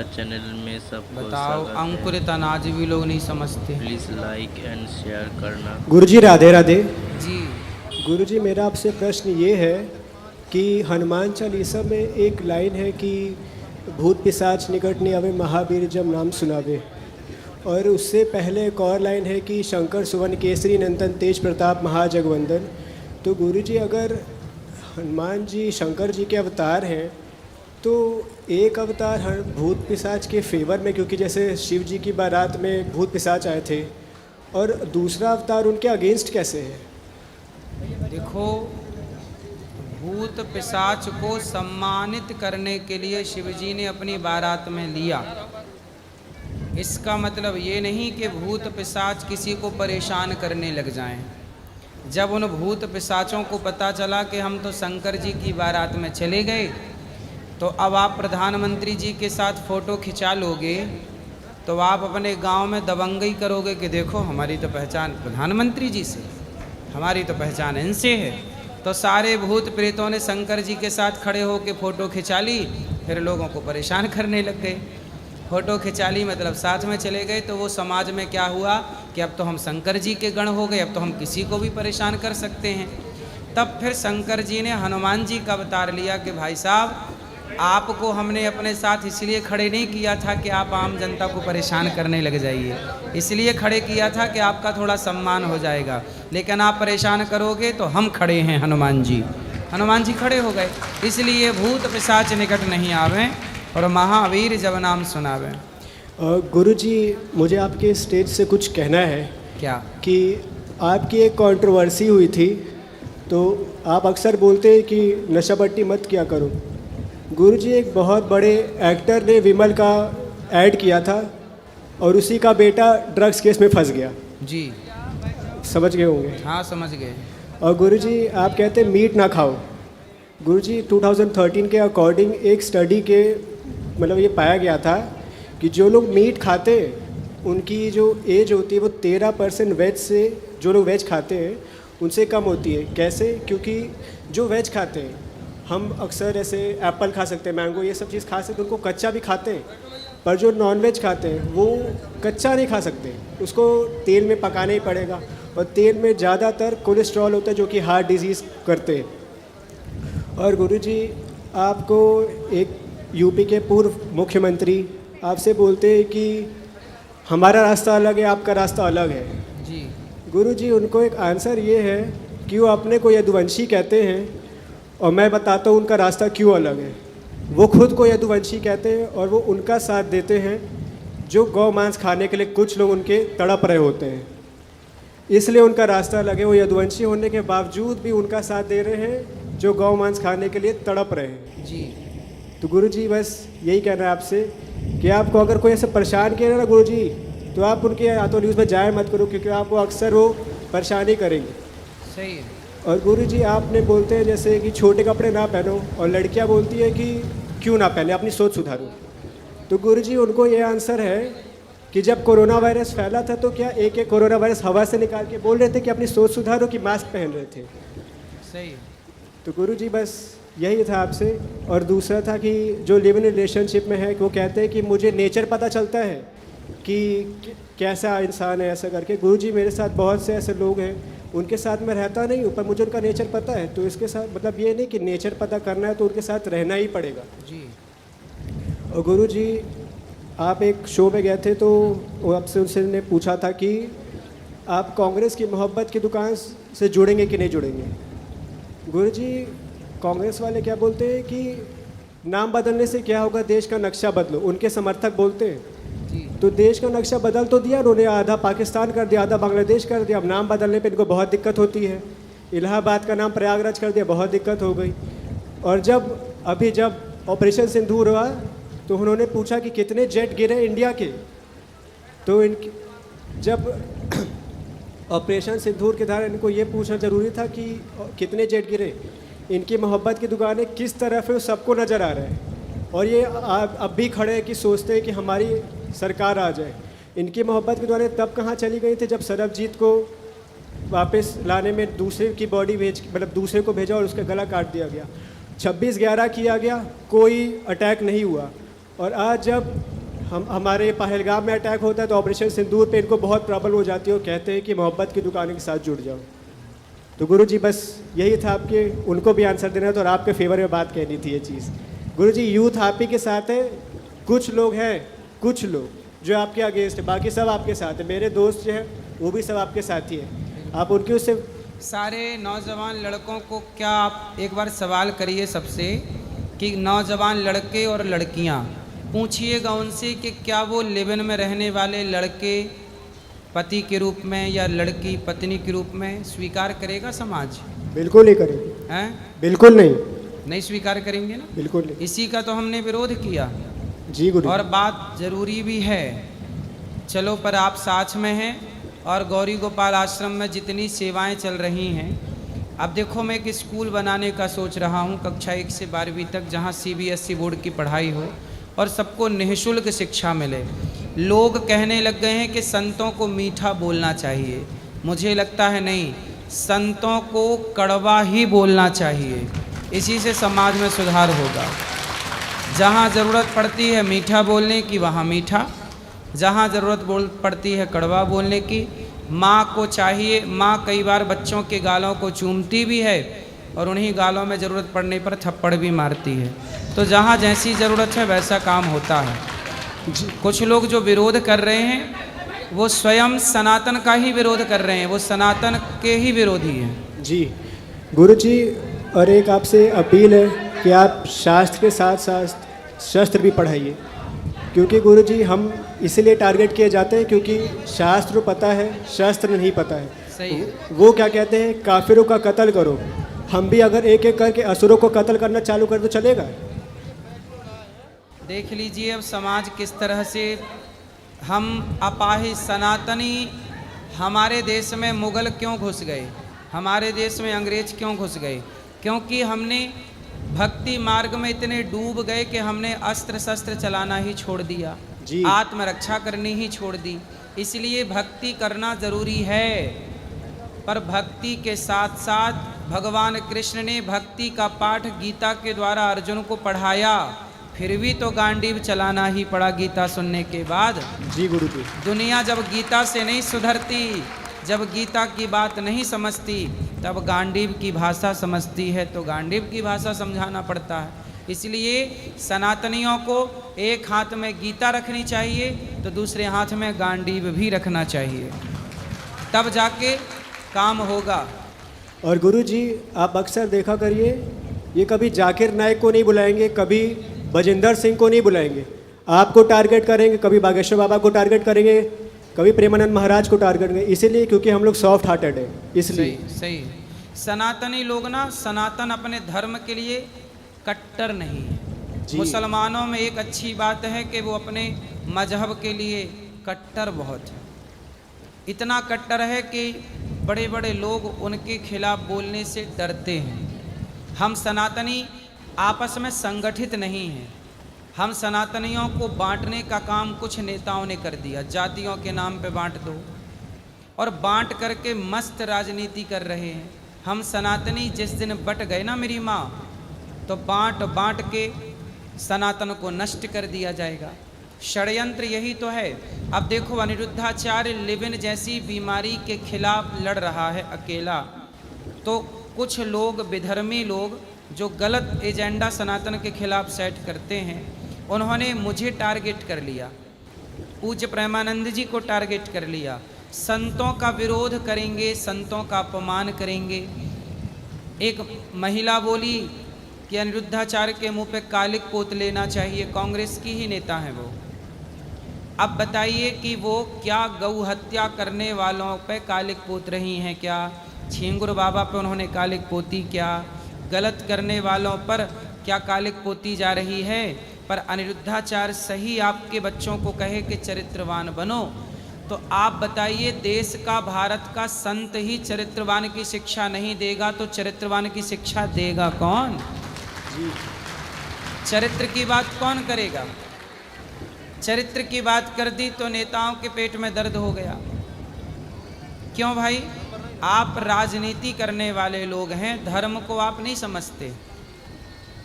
मेरा चैनल में सबको बताओ, स्वागत है। अंकुरित अनाज भी लोग नहीं समझते। प्लीज़ लाइक एंड शेयर करना। गुरुजी राधे राधे। जी गुरुजी मेरा आपसे प्रश्न ये है कि हनुमान चालीसा में एक लाइन है कि भूत पिशाच निकट नहीं आवे, महावीर जब नाम सुनावे, और उससे पहले एक और लाइन है कि शंकर सुवन केसरी नंदन तेज प्रताप महाजगवंदन। तो गुरुजी अगर हनुमान जी शंकर जी के अवतार हैं तो एक अवतार हर भूत पिशाच के फेवर में, क्योंकि जैसे शिव जी की बारात में भूत पिशाच आए थे, और दूसरा अवतार उनके अगेंस्ट कैसे है? देखो, भूत पिशाच को सम्मानित करने के लिए शिवजी ने अपनी बारात में लिया। इसका मतलब ये नहीं कि भूत पिशाच किसी को परेशान करने लग जाएं। जब उन भूत पिशाचों को पता चला कि हम तो शंकर जी की बारात में चले गए, तो अब आप प्रधानमंत्री जी के साथ फ़ोटो खिंचा लोगे तो आप अपने गांव में दबंगई करोगे कि देखो हमारी तो पहचान प्रधानमंत्री जी से, हमारी तो पहचान इनसे है। तो सारे भूत प्रेतों ने शंकर जी के साथ खड़े होकर फ़ोटो खिंचा ली, फिर लोगों को परेशान करने लग गए। फ़ोटो खिंचा ली मतलब साथ में चले गए, तो वो समाज में क्या हुआ कि अब तो हम शंकर जी के गण हो गए, अब तो हम किसी को भी परेशान कर सकते हैं। तब फिर शंकर जी ने हनुमान जी का अवतार लिया कि भाई साहब, आपको हमने अपने साथ इसलिए खड़े नहीं किया था कि आप आम जनता को परेशान करने लग जाइए, इसलिए खड़े किया था कि आपका थोड़ा सम्मान हो जाएगा, लेकिन आप परेशान करोगे तो हम खड़े हैं हनुमान जी। हनुमान जी खड़े हो गए, इसलिए भूत पिशाच निकट नहीं आवें और महावीर जब नाम सुनावें। गुरुजी मुझे आपके स्टेज से कुछ कहना है। क्या? कि आपकी एक कंट्रोवर्सी हुई थी, तो आप अक्सर बोलते हैं कि नशा पट्टी मत किया करो। गुरुजी एक बहुत बड़े एक्टर ने विमल का ऐड किया था और उसी का बेटा ड्रग्स केस में फंस गया। जी समझ गए होंगे। हाँ, समझ गए। और गुरुजी आप कहते हैं मीट ना खाओ। गुरुजी 2013 के अकॉर्डिंग एक स्टडी के मतलब ये पाया गया था कि जो लोग मीट खाते हैं उनकी जो एज होती है वो 13% वेज से, जो लोग वेज खाते हैं उनसे कम होती है। कैसे? क्योंकि जो वेज खाते हैं, हम अक्सर ऐसे एप्पल खा सकते हैं, मैंगो, ये सब चीज़ खा सकते हैं, उनको कच्चा भी खाते हैं, पर जो नॉन वेज खाते हैं वो कच्चा नहीं खा सकते, उसको तेल में पकाना ही पड़ेगा, और तेल में ज़्यादातर कोलेस्ट्रॉल होता है जो कि हार्ट डिजीज़ करते हैं। और गुरुजी आपको एक यूपी के पूर्व मुख्यमंत्री आपसे बोलते हैं कि हमारा रास्ता अलग है, आपका रास्ता अलग है। जी गुरुजी उनको एक आंसर ये है कि वो अपने को यदुवंशी कहते हैं, और मैं बताता हूँ उनका रास्ता क्यों अलग है। वो खुद को यदुवंशी कहते हैं और वो उनका साथ देते हैं जो गौ मांस खाने के लिए कुछ लोग उनके तड़प रहे होते हैं, इसलिए उनका रास्ता अलग है। वो यदुवंशी होने के बावजूद भी उनका साथ दे रहे हैं जो गौ मांस खाने के लिए तड़प रहे हैं। जी तो गुरुजी बस यही कहना है आपसे कि आपको अगर कोई ऐसे परेशान किया ना गुरुजी, तो आप उनके या तो न्यूज़ में जाए मत करो, क्योंकि आपको अक्सर वो परेशानी करेंगे। सही है। और गुरुजी आपने बोलते हैं जैसे कि छोटे कपड़े ना पहनो, और लड़कियां बोलती है कि क्यों ना पहने, अपनी सोच सुधारो। तो गुरुजी उनको ये आंसर है कि जब कोरोना वायरस फैला था तो क्या एक एक कोरोना वायरस हवा से निकाल के बोल रहे थे कि अपनी सोच सुधारो, कि मास्क पहन रहे थे? सही है। तो गुरुजी बस यही था आपसे। और दूसरा था कि जो लिव इन रिलेशनशिप में है, वो कहते हैं कि मुझे नेचर पता चलता है कि कैसा इंसान है, ऐसा करके। गुरुजी मेरे साथ बहुत से ऐसे लोग हैं, उनके साथ मैं रहता नहीं हूँ पर मुझे उनका नेचर पता है, तो इसके साथ मतलब ये नहीं कि नेचर पता करना है तो उनके साथ रहना ही पड़ेगा। जी और गुरुजी आप एक शो में गए थे तो वो आपसे उनसे ने पूछा था कि आप कांग्रेस की मोहब्बत की दुकान से जुड़ेंगे कि नहीं जुड़ेंगे। गुरुजी कांग्रेस वाले क्या बोलते हैं कि नाम बदलने से क्या होगा, देश का नक्शा बदलो। उनके समर्थक बोलते हैं जी तो देश का नक्शा बदल तो दिया उन्होंने, आधा पाकिस्तान कर दिया, आधा बांग्लादेश कर दिया। अब नाम बदलने पे इनको बहुत दिक्कत होती है। इलाहाबाद का नाम प्रयागराज कर दिया, बहुत दिक्कत हो गई। और जब ऑपरेशन सिंदूर हुआ तो उन्होंने पूछा कि कितने जेट गिरे इंडिया के, तो जब ऑपरेशन सिंदूर के दौरान इनको ये पूछना ज़रूरी था कि कितने जेट गिरे। इनकी मोहब्बत की दुकानें किस तरफ है वो सबको नज़र आ रहा है, और ये अब भी खड़े हैं कि सोचते हैं कि हमारी सरकार आ जाए। इनकी मोहब्बत की दुकानें तब कहाँ चली गई थी जब सरबजीत को वापस लाने में दूसरे की बॉडी मतलब दूसरे को भेजा और उसका गला काट दिया गया। 26/11 किया गया, कोई अटैक नहीं हुआ, और आज जब हमारे पहलगाम में अटैक होता है तो ऑपरेशन सिंदूर पे इनको बहुत प्रॉब्लम हो जाती है और कहते हैं कि मोहब्बत की दुकानों के साथ जुड़ जाओ। तो गुरुजी बस यही था आपके उनको भी आंसर देना था और आपके फेवर में बात कहनी थी ये चीज़। गुरुजी यूथ आप ही के साथ है, कुछ लोग हैं, कुछ लोग जो आपके अगेंस्ट है, बाकी सब आपके साथ है। मेरे दोस्त जो हैं वो भी सब आपके साथ ही हैं। आप उनके उससे सारे नौजवान लड़कों को क्या आप एक बार सवाल करिए सबसे कि नौजवान लड़के और लड़कियां, पूछिएगा उनसे कि क्या वो लिव इन में रहने वाले लड़के पति के रूप में या लड़की पत्नी के रूप में स्वीकार करेगा समाज? बिल्कुल नहीं करेंगे। हैं? बिल्कुल नहीं, नहीं स्वीकार करेंगे ना। बिल्कुल नहीं। इसी का तो हमने विरोध किया जी गुरु। और बात जरूरी भी है। चलो पर आप साथ में हैं और गौरी गोपाल आश्रम में जितनी सेवाएं चल रही हैं, अब देखो मैं एक स्कूल बनाने का सोच रहा हूं कक्षा 1 से 12वीं तक, जहां CBSE बोर्ड की पढ़ाई हो और सबको निःशुल्क शिक्षा मिले। लोग कहने लग गए हैं कि संतों को मीठा बोलना चाहिए। मुझे लगता है नहीं, संतों को कड़वा ही बोलना चाहिए। इसी से समाज में सुधार होगा। जहाँ ज़रूरत पड़ती है मीठा बोलने की वहाँ मीठा, जहाँ ज़रूरत पड़ती है कड़वा बोलने की। माँ को चाहिए, माँ कई बार बच्चों के गालों को चूमती भी है और उन्हीं गालों में ज़रूरत पड़ने पर थप्पड़ भी मारती है। तो जहाँ जैसी ज़रूरत है वैसा काम होता है। कुछ लोग जो विरोध कर रहे हैं वो स्वयं सनातन का ही विरोध कर रहे हैं, वो सनातन के ही विरोधी हैं। जी गुरुजी, और एक आपसे अपील है कि आप शास्त्र के साथ साथ शस्त्र भी पढ़ाइए, क्योंकि गुरुजी हम इसीलिए टारगेट किए जाते हैं क्योंकि शास्त्र पता है, शस्त्र नहीं पता है। सही। वो क्या कहते हैं, काफिरों का कत्ल करो। हम भी अगर एक एक करके असुरों को कत्ल करना चालू कर तो चलेगा? देख लीजिए अब समाज किस तरह से हम अपाहिज सनातनी, हमारे देश में मुगल क्यों घुस गए, हमारे देश में अंग्रेज क्यों घुस गए? क्योंकि हमने भक्ति मार्ग में इतने डूब गए कि हमने अस्त्र शस्त्र चलाना ही छोड़ दिया, आत्मरक्षा करनी ही छोड़ दी। इसलिए भक्ति करना जरूरी है, पर भक्ति के साथ साथ भगवान कृष्ण ने भक्ति का पाठ गीता के द्वारा अर्जुन को पढ़ाया, फिर भी तो गांडीव चलाना ही पड़ा गीता सुनने के बाद। जी गुरुजी। दुनिया जब गीता से नहीं सुधरती, जब गीता की बात नहीं समझती, तब गांडीव की भाषा समझती है, तो गांडीव की भाषा समझाना पड़ता है। इसलिए सनातनियों को एक हाथ में गीता रखनी चाहिए तो दूसरे हाथ में गांडीव भी रखना चाहिए, तब जाके काम होगा। और गुरुजी आप अक्सर देखा करिए, ये कभी जाकिर नाइक को नहीं बुलाएंगे, कभी बजिंदर सिंह को नहीं बुलाएंगे, आपको टारगेट करेंगे, कभी बागेश्वर बाबा को टारगेट करेंगे, कभी प्रेमानंद महाराज को टारगेट करेंगे। इसीलिए क्योंकि हम लोग सॉफ्ट हार्टेड है, इसलिए। सही। सनातनी लोग ना, सनातन अपने धर्म के लिए कट्टर नहीं है। मुसलमानों में एक अच्छी बात है कि वो अपने मजहब के लिए कट्टर बहुत है। इतना कट्टर है कि बड़े बड़े लोग उनके खिलाफ बोलने से डरते हैं। हम सनातनी आपस में संगठित नहीं हैं। हम सनातनियों को बांटने का काम कुछ नेताओं ने कर दिया, जातियों के नाम पे बांट दो, और बांट करके मस्त राजनीति कर रहे हैं। हम सनातनी जिस दिन बट गए ना मेरी माँ, तो बांट बांट के सनातन को नष्ट कर दिया जाएगा। षड्यंत्र यही तो है। अब देखो अनिरुद्धाचार्य लिव इन जैसी बीमारी के खिलाफ लड़ रहा है अकेला, तो कुछ लोग विधर्मी लोग जो गलत एजेंडा सनातन के खिलाफ सेट करते हैं, उन्होंने मुझे टारगेट कर लिया, पूज्य प्रेमानंद जी को टारगेट कर लिया। संतों का विरोध करेंगे, संतों का अपमान करेंगे। एक महिला बोली कि अनिरुद्धाचार्य के मुंह पे कालिक पोत लेना चाहिए, कांग्रेस की ही नेता हैं वो। अब बताइए कि वो क्या गौ हत्या करने वालों पे कालिक पोत रही हैं क्या? छींगुर बाबा पे उन्होंने कालिक पोती क्या? गलत करने वालों पर क्या कालिक पोती जा रही है? पर अनिरुद्धाचार्य सही आपके बच्चों को कहे कि चरित्रवान बनो, तो आप बताइए देश का, भारत का संत ही चरित्रवान की शिक्षा नहीं देगा तो चरित्रवान की शिक्षा देगा कौन? चरित्र की बात कौन करेगा? चरित्र की बात कर दी तो नेताओं के पेट में दर्द हो गया। क्यों भाई? आप राजनीति करने वाले लोग हैं, धर्म को आप नहीं समझते।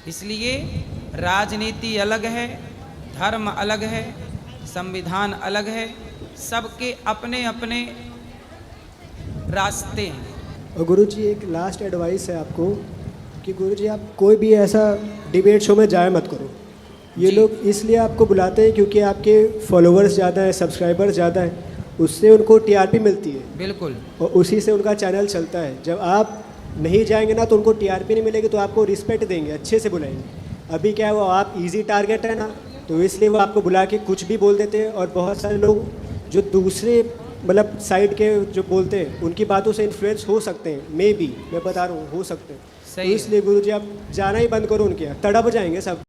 इसलिए राजनीति अलग है, धर्म अलग है, संविधान अलग है, सबके अपने अपने रास्ते हैं। और गुरुजी एक लास्ट एडवाइस है आपको कि गुरुजी आप कोई भी ऐसा डिबेट शो में जाए मत करो। ये जी। लोग इसलिए आपको बुलाते हैं क्योंकि आपके फॉलोअर्स ज़्यादा हैं, सब्सक्राइबर्स ज़्यादा हैं, उससे उनको टीआरपी मिलती है बिल्कुल। और उसी से उनका चैनल चलता है। जब आप नहीं जाएंगे ना तो उनको टीआरपी नहीं मिलेगी, तो आपको रिस्पेक्ट देंगे, अच्छे से बुलाएंगे। अभी क्या है, वो आप इजी टारगेट है ना, तो इसलिए वो आपको बुला के कुछ भी बोल देते हैं। और बहुत सारे लोग जो दूसरे मतलब साइड के जो बोलते हैं उनकी बातों से इन्फ्लुएंस हो सकते हैं, मैं बता रहा हूँ हो सकते हैं। सही तो है। इसलिए गुरुजी आप जाना ही बंद करो उनके यहाँ, तड़प जाएंगे सब।